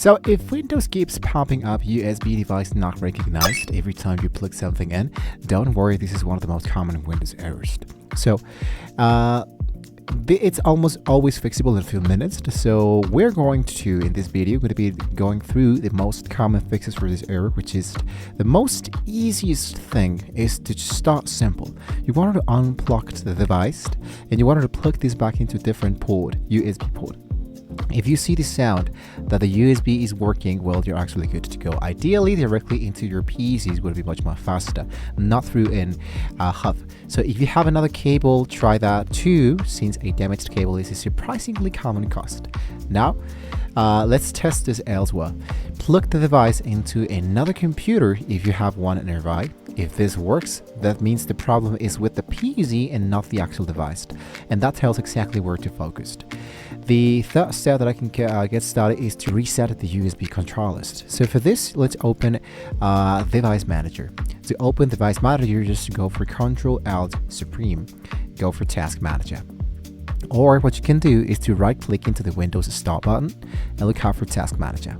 So if Windows keeps popping up USB device not recognized every time you plug something in, don't worry, this is one of the most common Windows errors. So it's almost always fixable in a few minutes. So we're going to, in this video, going to be going through the most common fixes for this error, which is the most easiest thing is to start simple. You wanted to unplug the device and you wanted to plug this back into a different port, USB port. If you see the sound that the USB is working, well, you're actually good to go. Ideally, directly into your PCs would be much more faster, not through an hub. So if you have another cable, try that too, since a damaged cable is a surprisingly common cost. Now, let's test this elsewhere. Plug the device into another computer if you have one nearby. If this works, that means the problem is with the PC and not the actual device. And that tells exactly where to focus. The third step that I can get started is to reset the USB control list. So for this, let's open Device Manager. To open Device Manager, just go for Ctrl-Alt Supreme, go for Task Manager. Or what you can do is to right-click into the Windows Start button and look out for Task Manager.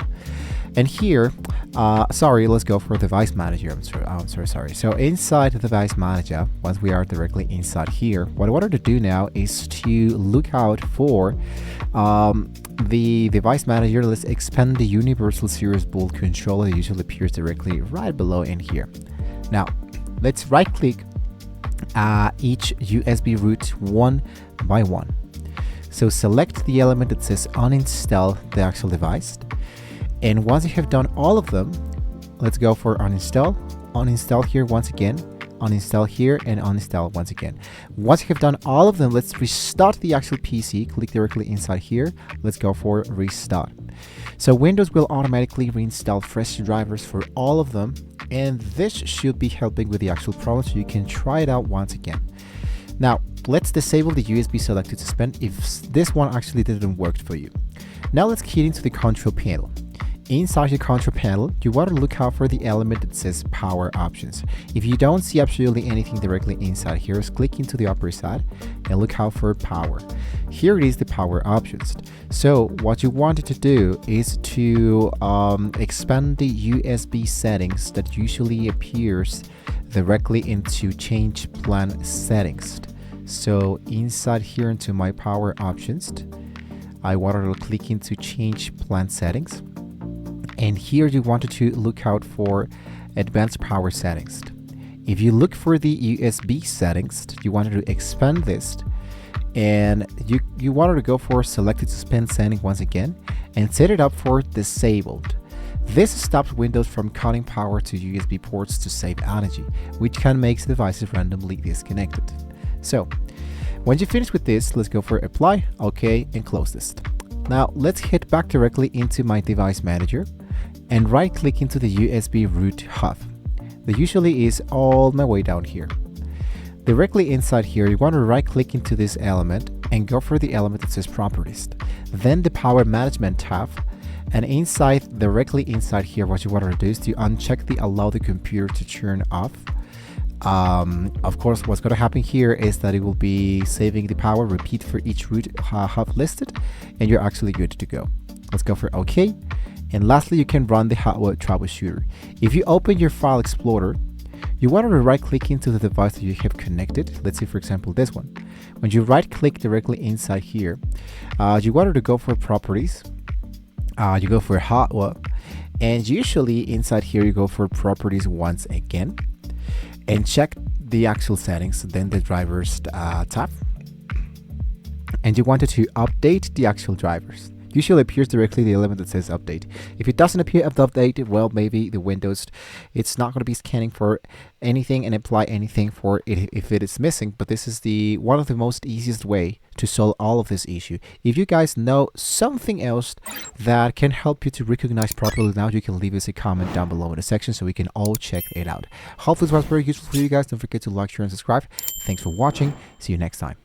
And here, let's go for Device Manager. I'm sorry. So inside the Device Manager, once we are directly inside here, what I wanted to do now is to look out for the Device Manager. Let's expand the Universal Serial Boot controller that usually appears directly right below in here. Now, let's right-click each USB root one by one. So select the element that says uninstall the actual device. And once you have done all of them, let's go for uninstall, uninstall here once again, uninstall here, and uninstall once again. Once you have done all of them, let's restart the actual PC. Click directly inside here. Let's go for restart. So Windows will automatically reinstall fresh drivers for all of them, and this should be helping with the actual problem, so you can try it out once again. Now, let's disable the USB selected suspend if this one actually didn't work for you. Now let's key into the control panel. Inside your control panel, you want to look out for the element that says power options. If you don't see absolutely anything directly inside here, just click into the upper side and look out for power. Here it is, the power options. So what you wanted to do is to expand the USB settings that usually appears directly into change plan settings. So inside here into my power options, I wanted to click into change plan settings. And here you wanted to look out for advanced power settings. If you look for the USB settings, you wanted to expand this, and you wanted to go for selected suspend setting once again and set it up for disabled. This stops Windows from cutting power to USB ports to save energy, which can make devices randomly disconnected. So once you finish with this, let's go for apply, OK, and close this. Now let's head back directly into my Device Manager and right click into the USB root hub. That usually is all my way down here. Directly inside here, you want to right click into this element and go for the element that says properties. Then the power management tab, and directly inside here, what you want to do is to uncheck the allow the computer to turn off. Of course, what's going to happen here is that it will be saving the power, repeat for each root hub listed, and you're actually good to go. Let's go for OK. And lastly, you can run the hardware troubleshooter. If you open your file explorer, you want to right click into the device that you have connected. Let's say, for example, this one. When you right click directly inside here, you wanted to go for properties. You go for hardware, and usually inside here, you go for properties once again. And check the actual settings, then the drivers tab, and you wanted to update the actual drivers. Usually appears directly the element that says update. If it doesn't appear at the update, well, maybe the Windows, it's not going to be scanning for anything and apply anything for it if it is missing. But this is one of the most easiest way to solve all of this issue. If you guys know something else that can help you to recognize properly now, you can leave us a comment down below in the section so we can all check it out. Hopefully this was very useful for you guys. Don't forget to like, share, and subscribe. Thanks for watching. See you next time.